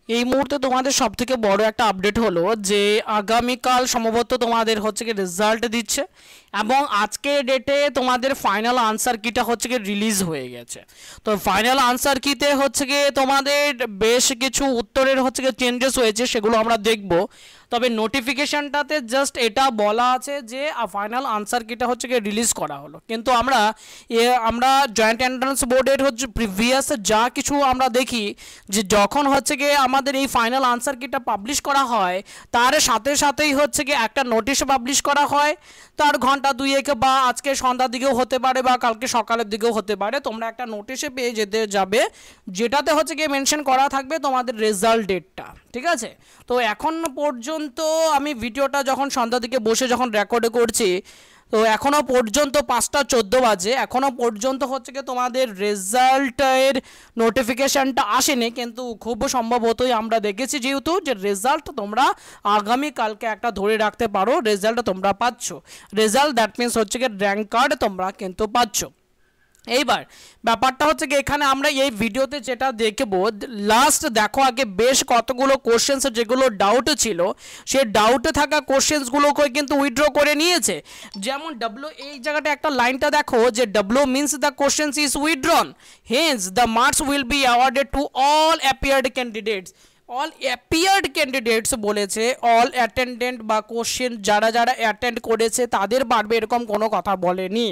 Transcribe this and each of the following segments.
এই মুহূর্তে তোমাদের সবথেকে বড় একটা আপডেট হলো যে আগামীকাল সম্ভবত তোমাদের হচ্ছে কি রেজাল্ট দিচ্ছে এবং আজকের ডেটে তোমাদের ফাইনাল আনসার কিটা হচ্ছে কি রিলিজ হয়ে গেছে। তো ফাইনাল আনসার কিতে হচ্ছে কি তোমাদের বেশ কিছু উত্তরের হচ্ছে কি চেঞ্জেস হয়েছে, সেগুলো আমরা দেখব। তবে নোটিফিকেশনটাতে জাস্ট এটা বলা আছে যে ফাইনাল আনসার কিটা হচ্ছে কি রিলিজ করা হলো, কিন্তু আমরা জয়েন্ট এন্ট্রান্স বোর্ডের হচ্ছে প্রিভিয়াস যা কিছু আমরা দেখি যে যখন হচ্ছে কি আমাদের এই ফাইনাল আনসার কিটা পাবলিশ করা হয় তার সাথে সাথেই হচ্ছে কি একটা নোটিশ পাবলিশ করা হয়, তার ঘন্টা দুয়েক বা আজকে সন্ধ্যার দিকেও হতে পারে বা কালকে সকালের দিকেও হতে পারে, তোমরা একটা নোটিশে পেয়ে যেতে যাবে যেটাতে হচ্ছে কি মেনশন করা থাকবে তোমাদের রেজাল্ট ডেটটা। ঠিক আছে, তো এখন পর্যন্ত আমি ভিডিওটা যখন সন্ধ্যার দিকে বসে যখন রেকর্ড করছি তো এখনও পর্যন্ত 5টা 14 বাজে, এখনও পর্যন্ত হচ্ছে কি তোমাদের রেজাল্টের নোটিফিকেশানটা আসেনি, কিন্তু খুব সম্ভবতই আমরা দেখেছি যেহেতু যে রেজাল্ট তোমরা আগামীকালকে একটা ধরে রাখতে পারো, রেজাল্ট তোমরা পাচ্ছ। রেজাল্ট দ্যাট মিনস হচ্ছে কি র্যাঙ্ক কার্ড তোমরা কিন্তু পাচ্ছ। এইবার ব্যাপারটা হচ্ছে কি এখানে আমরা এই ভিডিওতে যেটা দেখব লাস্ট দেখো আগে বেশ কতগুলো কোশ্চেন্স যেগুলো ডাউট ছিল সেই ডাউটে থাকা কোশ্চেন্সগুলোকে কিন্তু উইথড্র করে নিয়েছে। যেমন ডব্লিউ এই জায়গাটা একটা লাইনটা দেখো যে W means the questions is withdrawn, hence the marks will be awarded to all appeared candidates. All appeared candidates বলেছে, অল অ্যাটেন্ডেন্ট বা কোশ্চেন যারা যারা অ্যাটেন্ড করেছে তাদের বাড়বে এরকম কোনো কথা বলেনি।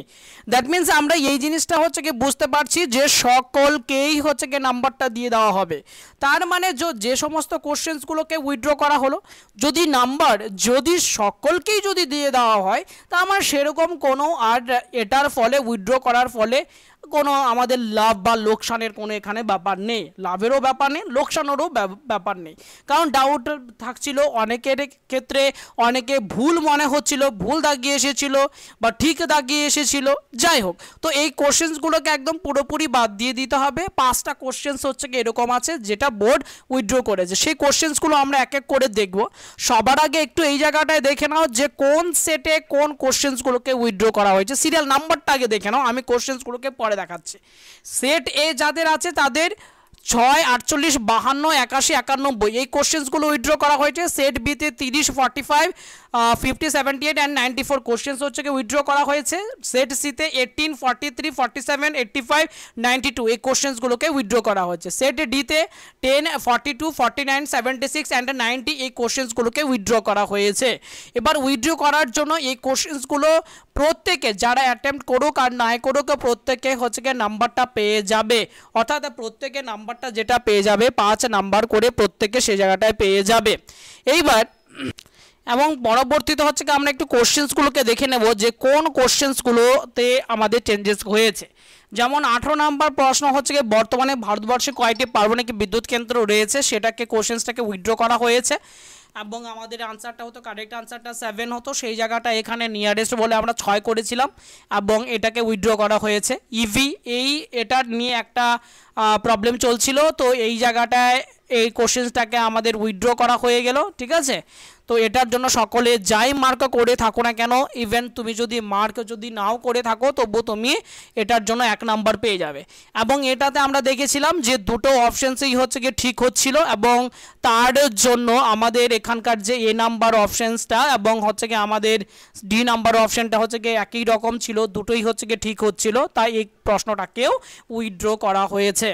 দ্যাট মিনস আমরা এই জিনিসটা হচ্ছে কি বুঝতে পারছি যে সকলকেই হচ্ছে কি নাম্বারটা দিয়ে দেওয়া হবে। তার মানে যে সমস্ত কোশ্চেন্সগুলোকে উইথড্র করা হলো যদি নাম্বার যদি সকলকেই যদি দিয়ে দেওয়া হয় তা আমার সেরকম কোনো আর এটার ফলে উইথড্র করার ফলে কোনো আমাদের লাভ বা লোকসানের কোনো এখানে ব্যাপার নেই, লাভেরও ব্যাপার নেই লোকসানেরও ব্যাপার নেই। কারণ ডাউট থাকছিল অনেকের ক্ষেত্রে, অনেকে ভুল মনে হচ্ছিল, ভুল দাগিয়ে এসেছিল বা ঠিক দাগিয়ে এসেছিল, যাই হোক। তো এই কোশ্চেন্সগুলোকে একদম পুরোপুরি বাদ দিয়ে দিতে হবে। 5টা কোশ্চেন্স হচ্ছে কি এরকম আছে যেটা বোর্ড উইথড্র করেছে, সেই কোশ্চেন্সগুলো আমরা এক এক করে দেখব। সবার আগে একটু এই জায়গাটায় দেখে নাও যে কোন সেটে কোন কোশ্চেন্সগুলোকে উইথড্র করা হয়েছে, সিরিয়াল নাম্বারটা আগে দেখে নাও, আমি কোশ্চেন্সগুলোকে পরে দেখাচ্ছি। সেট এ যাদের আছে তাদের 6, 48, 52, 81, 91 এই কোশ্চেন্সগুলো উইথড্র করা হয়েছে। সেট বিতে 30, 45, 50, 78 অ্যান্ড 94 কোশ্চেন্স হচ্ছে কি উইথড্র করা হয়েছে। সেট সিতে 18, 43, 47, 85, 92 এই কোশ্চেন্সগুলোকে উইথড্র করা হয়েছে। সেট ডিতে 10, 42, 49, 76 অ্যান্ড 90 এই কোশ্চেন্সগুলোকে উইথড্র করা হয়েছে। এবার উইথড্র করার জন্য এই কোশ্চেন্সগুলো প্রত্যেকে যারা অ্যাটেম্প্ট করুক আর নাই করুক প্রত্যেকে হচ্ছে কি নাম্বারটা পেয়ে যাবে, অর্থাৎ প্রত্যেকে নাম্বারটা যেটা পেয়ে যাবে 5 নাম্বার করে প্রত্যেকে সেই জায়গাটায় পেয়ে যাবে। এইবার এবং পরবর্তীতে হচ্ছে কি আমরা একটু কোশ্চেন্সগুলোকে দেখে নেব যে কোন কোশ্চেন্সগুলোতে আমাদের চেঞ্জেস হয়েছে। যেমন 18 নাম্বার প্রশ্ন হচ্ছে কি বর্তমানে ভারতবর্ষে কয়টি পারমাণবিক বিদ্যুৎ কেন্দ্র রয়েছে সেটাকে কোশ্চেন্সটাকে উইথড্র করা হয়েছে এবং আমাদের আনসারটা হতো কারেক্ট আনসারটা 7 হতো, সেই জায়গাটা এখানে নিয়ারেস্ট বলে আমরা 6 করেছিলাম এবং এটাকে উইথড্র করা হয়েছে। ইভি এটার নিয়ে একটা প্রবলেম চলছিল, তো এই জায়গাটায় এই কোশ্চেন্সটাকে আমাদের উইথড্র করা হয়ে গেল। ঠিক আছে, তো এটার জন্য সকলে যাই মার্ক করে থাকো না কেন, ইভেন তুমি যদি মার্ক যদি নাও করে থাকো তবু তুমি এটার জন্য 1 নাম্বার পেয়ে যাবে। এবং এটাতে আমরা দেখেছিলাম যে দুটো অপশানসই হচ্ছে গিয়ে ঠিক হচ্ছিল এবং তার জন্য আমাদের এখানকার যে এ নাম্বার অপশানসটা এবং হচ্ছে গিয়ে আমাদের ডি নাম্বার অপশানটা হচ্ছে গিয়ে একই রকম ছিল, দুটোই হচ্ছে গিয়ে ঠিক হচ্ছিল, তাই এই প্রশ্নটাকেও উইথড্র করা হয়েছে।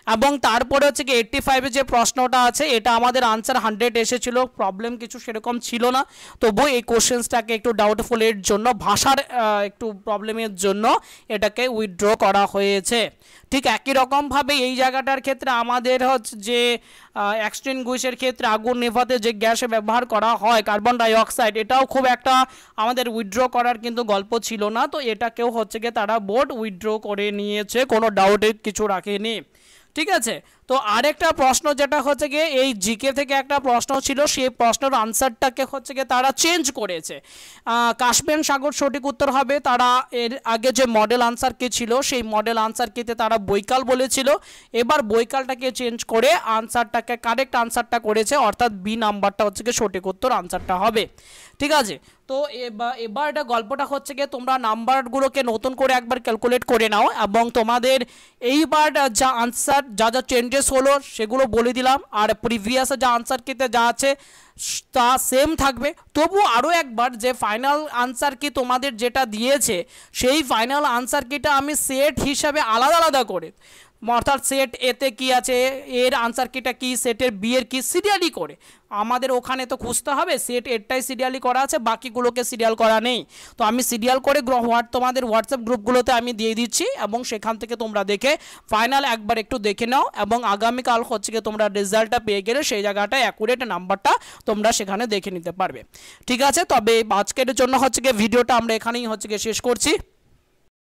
এবং তারপরে হচ্ছে কি 85 যে প্রশ্নটা আছে এটা আমাদের আনসার 100 এসেছিল, প্রবলেম কিছু সেরকম ছিল না, তবু এই কোশ্চেন্সটাকে একটু ডাউটফুলের জন্য ভাষার একটু প্রবলেমের জন্য এটাকে উইথড্র করা হয়েছে। ঠিক একই রকমভাবে এই জায়গাটার ক্ষেত্রে আমাদের হচ্ছে যে এক্সটিংগুইশের ক্ষেত্রে আগুন নেভাতে যে গ্যাস ব্যবহার করা হয় কার্বন ডাই অক্সাইড, এটাও খুব একটা আমাদের উইথড্র করার কিন্তু গল্প ছিল না, তো এটাকেও হচ্ছে গিয়ে তারা বোর্ড উইথড্র করে নিয়েছে, কোনো ডাউটের কিছু রাখেনি। ঠিক আছে, তো আরেকটা প্রশ্ন যেটা হচ্ছে গিয়ে এই জিকে থেকে একটা প্রশ্ন ছিল, সেই প্রশ্নের আনসারটাকে হচ্ছে গিয়ে তারা চেঞ্জ করেছে। কাশ্মীর সাগর সঠিক উত্তর হবে, তারা এর আগে যে মডেল আনসার কি ছিল সেই মডেল আনসার কিতে তারা বৈকাল বলেছিল, এবার বৈকালটাকে চেঞ্জ করে আনসারটাকে কারেক্ট আনসারটা করেছে, অর্থাৎ বি নাম্বারটা হচ্ছে গিয়ে সঠিক উত্তর আনসারটা হবে। ঠিক আছে, তো এবার এটা গল্পটা হচ্ছে গিয়ে তোমরা নাম্বারগুলোকে নতুন করে একবার ক্যালকুলেট করে নাও এবং তোমাদের এইবার যা আনসার যা যা চেঞ্জেস চেঞ্জেস হলো সেগুলো বলে দিলাম, আর প্রিভিয়াসে যা আনসার কিতে যা আছে তা সেম থাকবে। তবু আরও একবার যে ফাইনাল আনসার কি তোমাদের যেটা দিয়েছে সেই ফাইনাল আনসার কিটা আমি সেট হিসাবে আলাদা আলাদা করে, অর্থাৎ সেট এতে কি আছে, এর আনসার কিটা কি, সেটের বি এর কি, সিরিয়ালি করে আমাদের ওখানে তো খুঁজতে হবে। সেট এরটাই সিরিয়ালি করা আছে, বাকিগুলোকে সিরিয়াল করা নেই। তো আমি সিরিয়াল করে তোমাদের হোয়াটসঅ্যাপ গ্রুপগুলোতে আমি দিয়ে দিচ্ছি, এবং সেখান থেকে তোমরা দেখে ফাইনাল একবার একটু দেখে নাও, এবং আগামীকাল হচ্ছে গিয়ে তোমরা রেজাল্টটা পেয়ে গেলে সেই জায়গাটায় অ্যাকুরেট নাম্বারটা তোমরা সেখানে দেখে নিতে পারবে। ঠিক আছে, তবে আজকের জন্য হচ্ছে গিয়ে ভিডিওটা আমরা এখানেই হচ্ছে গিয়ে শেষ করছি।